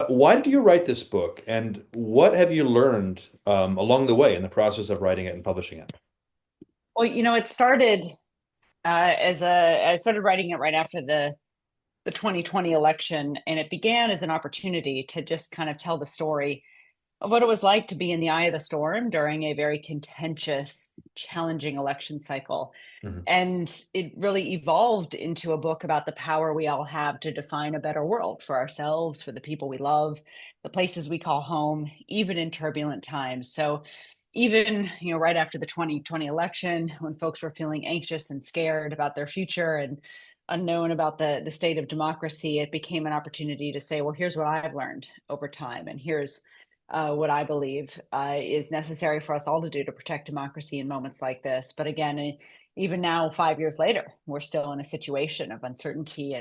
Why did you write this book, and what have you learned along the way in the process of writing it and publishing it? Well, it started I started writing it right after the 2020 election, and it began as an opportunity to just kind of tell the story of what it was like to be in the eye of the storm during a very contentious, challenging election cycle. Mhm. And it really evolved into a book about the power we all have to define a better world for ourselves, for the people we love, the places we call home, even in turbulent times. So even, right after the 2020 election, when folks were feeling anxious and scared about their future and unknown about the state of democracy, it became an opportunity to say, well, here's what I've learned over time, and here's what I believe is necessary for us all to do to protect democracy in moments like this. But again, even now, 5 years later, we're still in a situation of uncertainty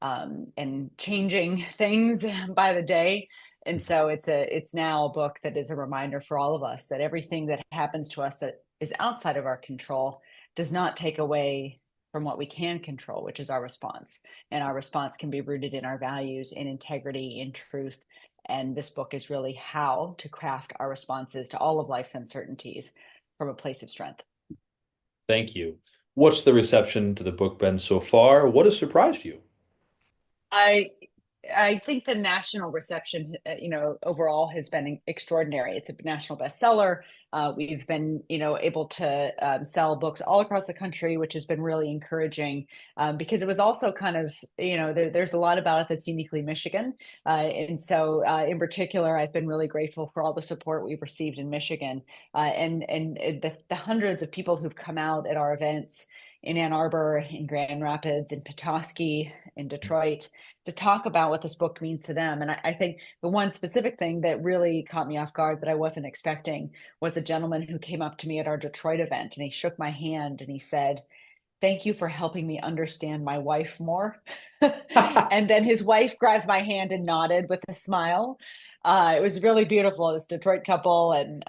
and changing things by the day. And so it's now a book that is a reminder for all of us that everything that happens to us that is outside of our control does not take away from what we can control, which is our response. And our response can be rooted in our values, in integrity, in truth. And this book is really how to craft our responses to all of life's uncertainties from a place of strength. Thank you. What's the reception to the book been so far? What has surprised you? I I think the national reception, overall has been extraordinary. It's a national bestseller. We've been, able to sell books all across the country, which has been really encouraging because it was also kind of, there's a lot about it that's uniquely Michigan. And so, in particular, I've been really grateful for all the support we've received in Michigan and the hundreds of people who've come out at our events in Ann Arbor, in Grand Rapids, in Petoskey, in Detroit to talk about what this book means to them. And I think the one specific thing that really caught me off guard that I wasn't expecting was the gentleman who came up to me at our Detroit event and he shook my hand and he said, "Thank you for helping me understand my wife more." And then his wife grabbed my hand and nodded with a smile. It was really beautiful. This Detroit couple, and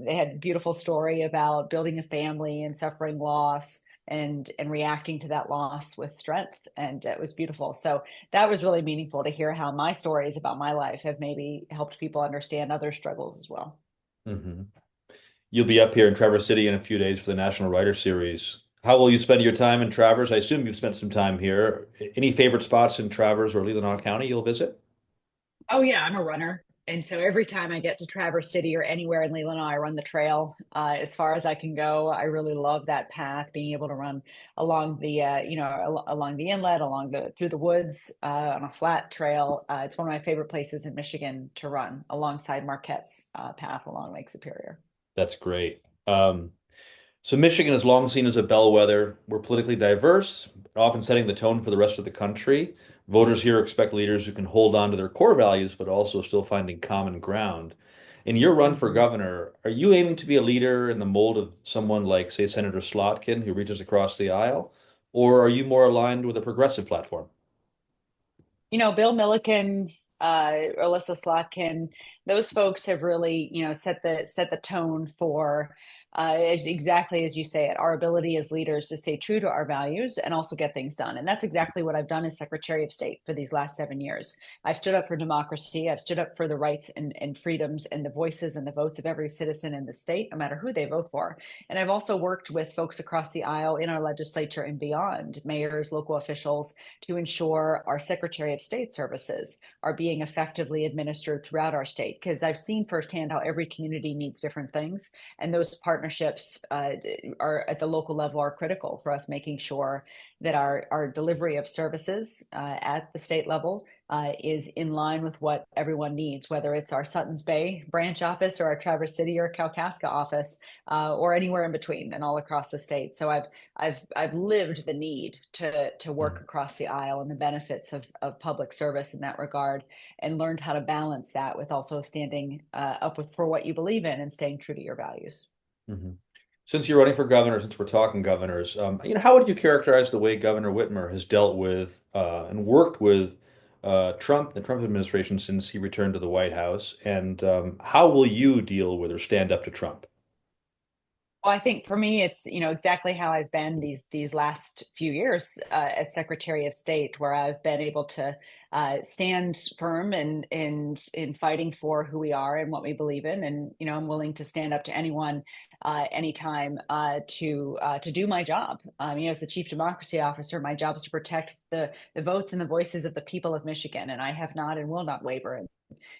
they had a beautiful story about building a family and suffering loss and reacting to that loss with strength. And it was beautiful. So that was really meaningful to hear how my stories about my life have maybe helped people understand other struggles as well. hmm You'll be up here in Traverse City in a few days for the National Writer Series. How will you spend your time in Traverse? I assume you've spent some time here. Any favorite spots in Traverse or Leelanau County you'll visit? Oh yeah, I'm a runner. And so every time I get to Traverse City or anywhere in Leelanau, I run the trail as far as I can go. I really love that path, being able to run along along the inlet, through the woods on a flat trail. It's one of my favorite places in Michigan to run alongside Marquette's path along Lake Superior. That's great. So Michigan is long seen as a bellwether. We're politically diverse, often setting the tone for the rest of the country. Voters here expect leaders who can hold on to their core values, but also still finding common ground. In your run for Mhm. governor, are you aiming to be a leader in the mold of someone like, say, Senator Slotkin, who reaches across the aisle? Or are you more aligned with a progressive platform? Bill Milliken, Alyssa Slotkin, those folks have really, set the tone for exactly as you say it, our ability as leaders to stay true to our values and also get things done. And that's exactly what I've done as Secretary of State for these last 7 years. I've stood up for democracy. I've stood up for the rights and freedoms and the voices and the votes of every citizen in the state, no matter who they vote for. And I've also worked with folks across the aisle in our legislature and beyond, mayors, local officials, to ensure our Secretary of State services are being effectively administered throughout our state. Because I've seen firsthand how every community needs different things, and those partnerships are at the local level are critical for us making sure that our delivery of services at the state level is in line with what everyone needs, whether it's our Suttons Bay branch office or our Traverse City or Kalkaska office, or anywhere in between and all across the state. So I've lived the need to work Mhm. across the aisle and the benefits of public service in that regard, and learned how to balance that with also standing up for what you believe in and staying true to your values. Mhm. Since you're running for governor, since we're talking governors, how would you characterize the way Governor Whitmer has dealt with and worked with the Trump administration since he returned to the White House? And how will you deal with or stand up to Trump? Well, I think for me, it's exactly how I've been these last few years as Secretary of State, where I've been able to stand firm in fighting for who we are and what we believe in, and I'm willing to stand up to anyone, anytime, to do my job. As the Chief Democracy Officer, my job is to protect the votes and the voices of the people of Michigan, and I have not and will not waver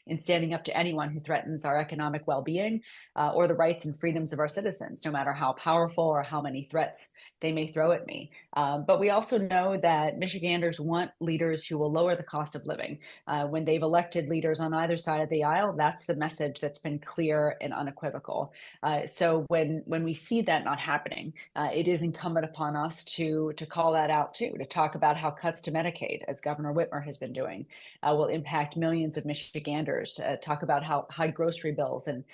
in standing up to anyone who threatens our economic well-being, or the rights and freedoms of our citizens, no matter how powerful or how many threats they may throw at me. But we also know that Michiganders want leaders who will lower the cost of living. When they've elected leaders on either side of the aisle, that's the message that's been clear and unequivocal. So when we see that not happening, it is incumbent upon us to call that out too, to talk about how cuts to Medicaid, as Governor Whitmer has been doing, will impact millions of Michiganders. To talk about how high grocery bills and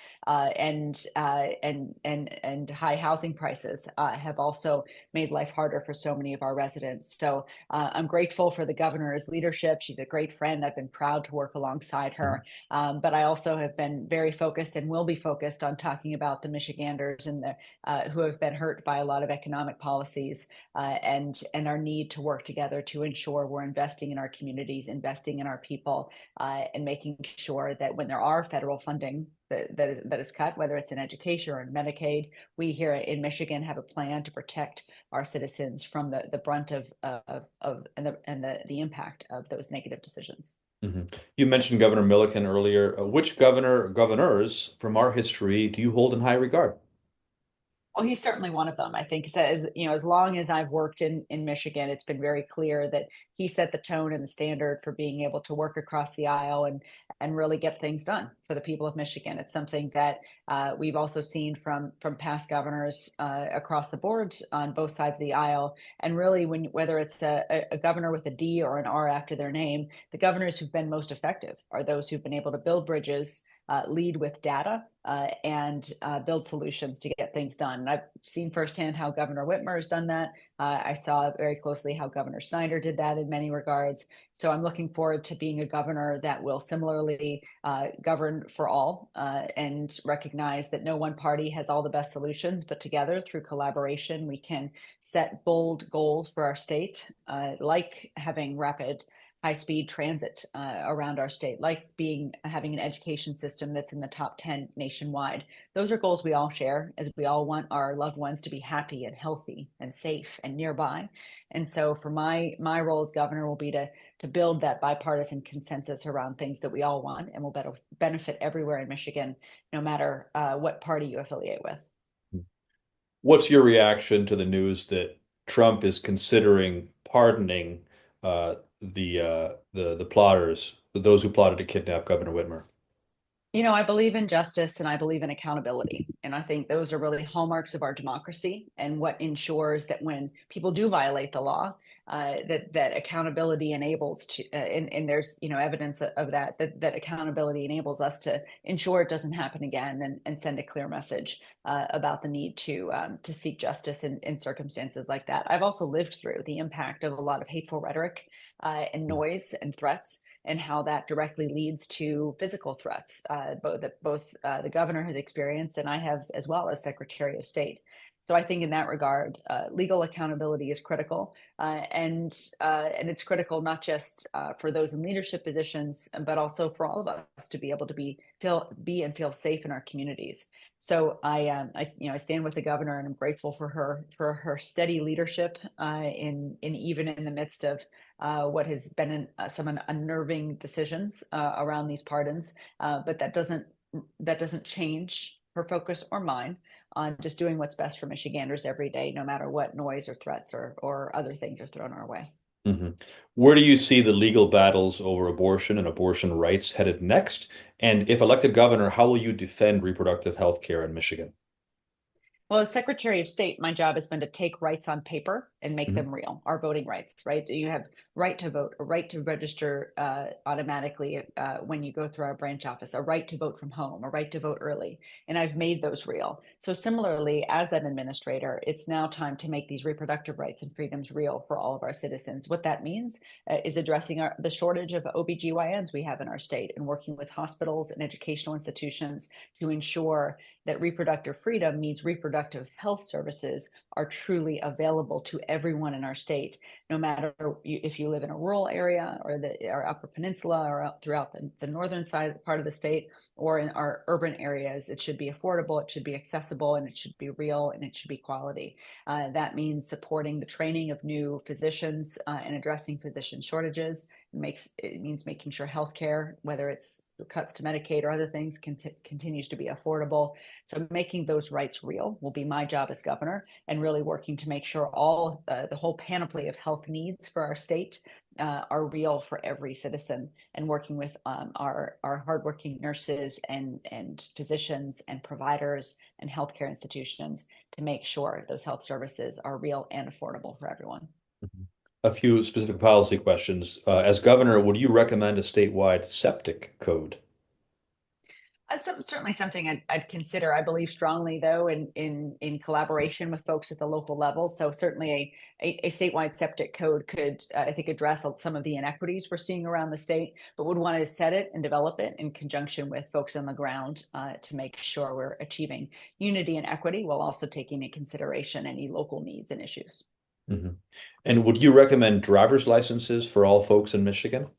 high housing prices have also made life harder for so many of our residents. So I'm grateful for the governor's leadership. She's a great friend. I've been proud to work alongside her. But I also have been very focused and will be focused on talking about the Michiganders and who have been hurt by a lot of economic policies, and our need to work together to ensure we're investing in our communities, investing in our people, and making sure that when there are federal funding that is cut, whether it's in education or in Medicaid, we here in Michigan have a plan to protect our citizens from the brunt and the impact of those negative decisions. Mhm. You mentioned Governor Milliken earlier. Which governors from our history do you hold in high regard? Well, he's certainly one of them. I think as long as I've worked in Michigan, it's been very clear that he set the tone and the standard for being able to work across the aisle and really get things done for the people of Michigan. It's something that we've also seen from past governors across the board on both sides of the aisle. And really, whether it's a governor with a D or an R after their name, the governors who've been most effective are those who've been able to build bridges, lead with data, and build solutions to get things done. And I've seen firsthand how Governor Whitmer has done that. I saw very closely how Governor Snyder did that in many regards. So I'm looking forward to being a governor that will similarly govern for all, and recognize that no one party has all the best solutions, but together through collaboration, we can set bold goals for our state, like having rapid high-speed transit around our state, like having an education system that's in the top 10 nationwide. Those are goals we all share, as we all want our loved ones to be happy and healthy and safe and nearby. And so for my role as governor will be to build that bipartisan consensus around things that we all want and will benefit everywhere in Michigan, no matter what party you affiliate with. What's your reaction to the news that Trump is considering pardoning the plotters, those who plotted to kidnap Governor Whitmer? I believe in justice and I believe in accountability. And I think those are really hallmarks of our democracy and what ensures that when people do violate the law, that accountability enables and there's, evidence of that accountability enables us to ensure it doesn't happen again, and send a clear message about the need to seek justice in circumstances like that. I've also lived through the impact of a lot of hateful rhetoric and noise and threats, and how that directly leads to physical threats, both the governor has experienced and I have as well as Secretary of State. So I think in that regard, legal accountability is critical, and it's critical not just for those in leadership positions, but also for all of us to be able to be and feel safe in our communities. So I stand with the governor, and I'm grateful for her steady leadership in even in the midst of what has been some unnerving decisions around these pardons. But that doesn't change her focus or mine on just doing what's best for Michiganders every day, no matter what noise or threats or other things are thrown our way. hmm Where do you see the legal battles over abortion and abortion rights headed next? And if elected governor, how will you defend reproductive health care in Michigan? Well, as Secretary of State, my job has been to take rights on paper and make hmm them real. Our voting rights, right? You have right to vote, a right to register automatically when you go through our branch office, a right to vote from home, a right to vote early, and I've made those real. So similarly, as an administrator, it's now time to make these reproductive rights and freedoms real for all of our citizens. What that means is addressing the shortage of OBGYNs we have in our state, and working with hospitals and educational institutions to ensure that reproductive freedom means reproductive reproductive health services are truly available to everyone in our state, no matter if you live in a rural area or the or Upper Peninsula or throughout the northern side part of the state or in our urban areas. It should be affordable, it should be accessible, and it should be real, and it should be quality. That means supporting the training of new physicians and addressing physician shortages. It means making sure healthcare, whether it's cuts to Medicaid or other things, continues to be affordable. So making those rights real will be my job as governor, and really working to make sure all the whole panoply of health needs for our state are real for every citizen, and working with our hardworking nurses and physicians and providers and healthcare institutions to make sure those health services are real and affordable for everyone. A few specific policy questions. As governor, would you recommend a statewide septic code? That's certainly something I'd consider. I believe strongly, though, in collaboration with folks at the local level. So certainly a statewide septic code could, I think, address some of the inequities we're seeing around the state, but would want to set it and develop it in conjunction with folks on the ground to make sure we're achieving unity and equity while also taking into consideration any local needs and issues. Mhm. And would you recommend driver's licenses for all folks in Michigan?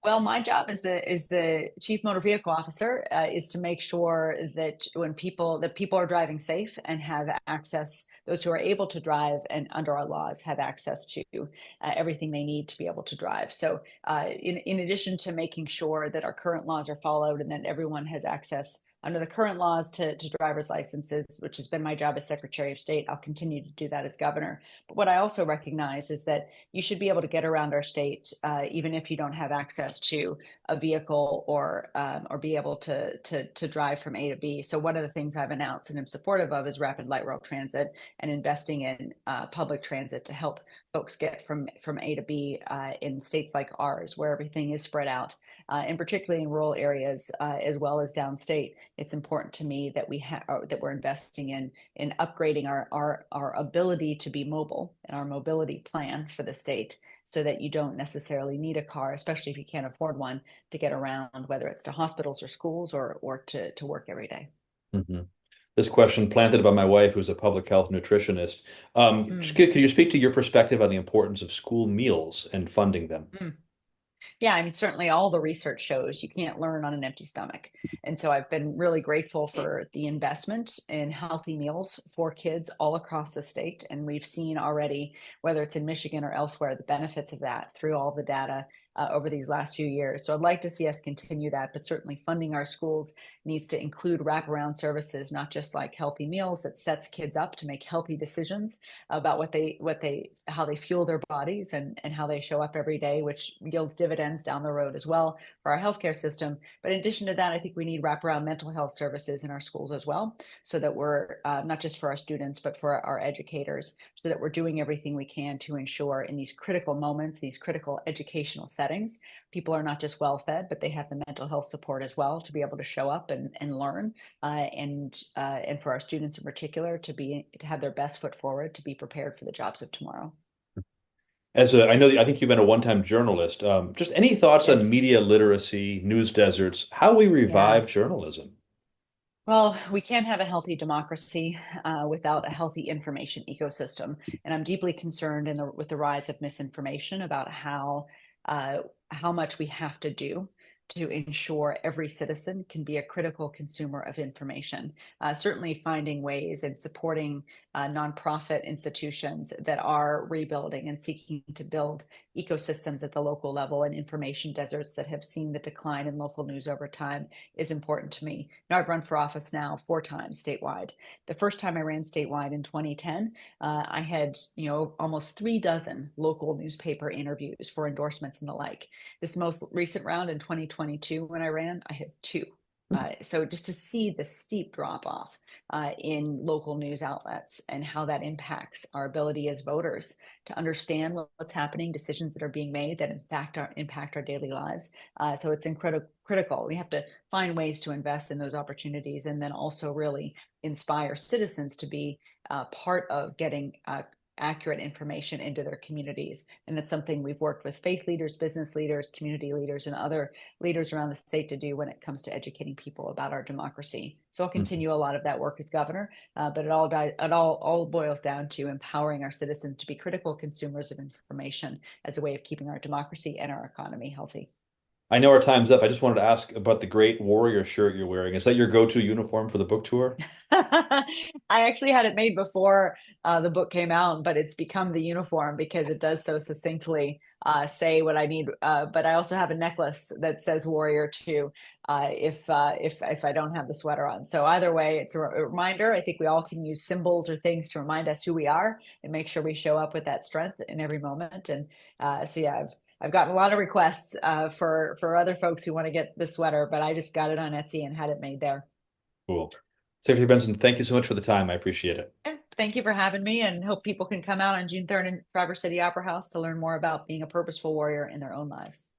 Well, my job as the chief motor vehicle officer is to make sure that people are driving safe and have access. Those who are able to drive and under our laws have access to everything they need to be able to drive. So, in addition to making sure that our current laws are followed and that everyone has access under the current laws to driver's licenses, which has been my job as Secretary of State, I'll continue to do that as governor. But what I also recognize is that you should be able to get around our state even if you don't have access to a vehicle or be able to drive from A to B. So one of the things I've announced and am supportive of is rapid light rail transit and investing in public transit to help folks get from A to B in states like ours, where everything is spread out, and particularly in rural areas as well as downstate. It's important to me that we're investing in upgrading our ability to be mobile and our mobility plan for the state, so that you don't necessarily need a car, especially if you can't afford one, to get around, whether it's to hospitals or schools or to work every day. Mhm. This question planted by my wife, who's a public health nutritionist. Mm, Could you speak to your perspective on the importance of school meals and funding them? mm. Yeah, I mean, certainly all the research shows you can't learn on an empty stomach. And so I've been really grateful for the investment in healthy meals for kids all across the state. And we've seen already, whether it's in Michigan or elsewhere, the benefits of that through all the data over these last few years. So I'd like to see us continue that, but certainly funding our schools needs to include wraparound services, not just like healthy meals that sets kids up to make healthy decisions about how they fuel their bodies and how they show up every day, which yields dividends down the road as well for our healthcare system. But in addition to that, I think we need wraparound mental health services in our schools as well, so that we're not just for our students, but for our educators, so that we're doing everything we can to ensure in these critical moments, these critical educational settings, people are not just well fed, but they have the mental health support as well to be able to show up and learn, and for our students in particular to have their best foot forward to be prepared for the jobs of tomorrow. I think you've been a one-time journalist. Just any thoughts on Yes. media literacy, news deserts, how we Yeah. revive journalism? Well, we can't have a healthy democracy without a healthy information ecosystem, and I'm deeply concerned with the rise of misinformation about uh, how much we have to do to ensure every citizen can be a critical consumer of information. Certainly, finding ways and supporting nonprofit institutions that are rebuilding and seeking to build ecosystems at the local level and information deserts that have seen the decline in local news over time is important to me. Now, I've run for office now 4 times statewide. The first time I ran statewide in 2010, I had almost 3 dozen local newspaper interviews for endorsements and the like. This most recent round in 2022, when I ran, I had two. So just to see the steep drop off in local news outlets and how that impacts our ability as voters to understand what's happening, decisions that are being made that in fact impact our daily lives. So it's critical. We have to find ways to invest in those opportunities, and then also really inspire citizens to be part of getting accurate information into their communities. And that's something we've worked with faith leaders, business leaders, community leaders, and other leaders around the state to do when it comes to educating people about our democracy. So I'll Mhm. continue a lot of that work as governor, but it all boils down to empowering our citizens to be critical consumers of information as a way of keeping our democracy and our economy healthy. I know our time's up. I just wanted to ask about the Great Warrior shirt you're wearing. Is that your go-to uniform for the book tour? I actually had it made before the book came out, but it's become the uniform because it does so succinctly say what I need. But I also have a necklace that says Warrior too, if I don't have the sweater on. So either way, it's a reminder. I think we all can use symbols or things to remind us who we are and make sure we show up with that strength in every moment. And so yeah, I've gotten a lot of requests for other folks who want to get the sweater, but I just got it on Etsy and had it made there. Cool. Secretary Benson, thank you so much for the time. I appreciate it. Yeah, thank you for having me, and hope people can come out on June 3rd in Traverse City Opera House to learn more about being a purposeful warrior in their own lives.